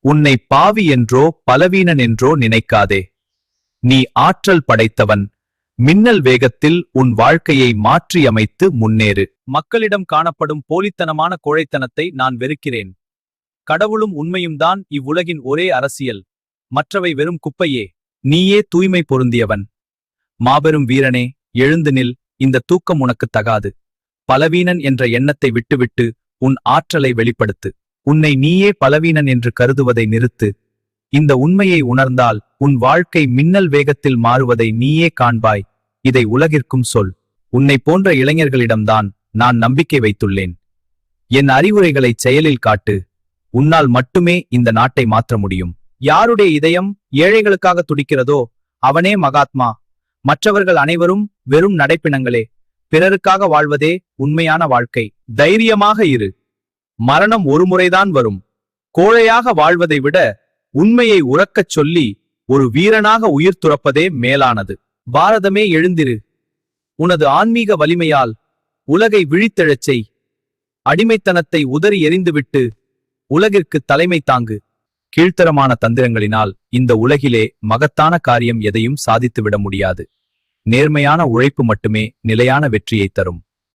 உன்னை பாவி என்றோ பலவீனன் என்றோ நினைக்காதே. நீ ஆற்றல் படைத்தவன். மின்னல் வேகத்தில் உன் வாழ்க்கையை மாற்றியமைத்து முன்னேறு. மக்களிடம் காணப்படும் போலித்தனமான கோழைத்தனத்தை நான் வெறுக்கிறேன். கடவுளும் உண்மையும் தான் இவ்வுலகின் ஒரே அரசியல். மற்றவை வெறும் குப்பையே. நீயே தூய்மை பொருந்தியவன். மாபெரும் வீரனே, எழுந்து நில். இந்த தூக்கம் உனக்கு தகாது. பலவீனன் என்ற எண்ணத்தை விட்டுவிட்டு உன் ஆற்றலை வெளிப்படுத்து. உன்னை நீயே பலவீனன் என்று கருதுவதை நிறுத்து. இந்த உண்மையை உணர்ந்தால் உன் வாழ்க்கை மின்னல் வேகத்தில் மாறுவதை நீயே காண்பாய். இதை உலகிற்கும் சொல். உன்னை போன்ற இளைஞர்களிடம்தான் நான் நம்பிக்கை வைத்துள்ளேன். என் அறிவுரைகளை செயலில் காட்டு. உன்னால் மட்டுமே இந்த நாட்டை மாற்ற முடியும். யாருடைய இதயம் ஏழைகளுக்காக துடிக்கிறதோ அவனே மகாத்மா. மற்றவர்கள் அனைவரும் வெறும் நடைப்பிணங்களே. பிறருக்காக வாழ்வதே உண்மையான வாழ்க்கை. தைரியமாக இரு. மரணம் ஒருமுறைதான் வரும். கோழையாக வாழ்வதை விட உண்மையை உரக்கச் சொல்லி ஒரு வீரனாக உயிர் துறப்பதே மேலானது. பாரதமே எழுந்திரு. உனது ஆன்மீக வலிமையால் உலகை விழித்தெழச் செய். அடிமைத்தனத்தை உதறி எறிந்துவிட்டு உலகிற்கு தலைமை தாங்கு. கீழ்த்தரமான தந்திரங்களினால் இந்த உலகிலே மகத்தான காரியம் எதையும் சாதித்துவிட முடியாது. நேர்மையான உழைப்பு மட்டுமே நிலையான வெற்றியை தரும்.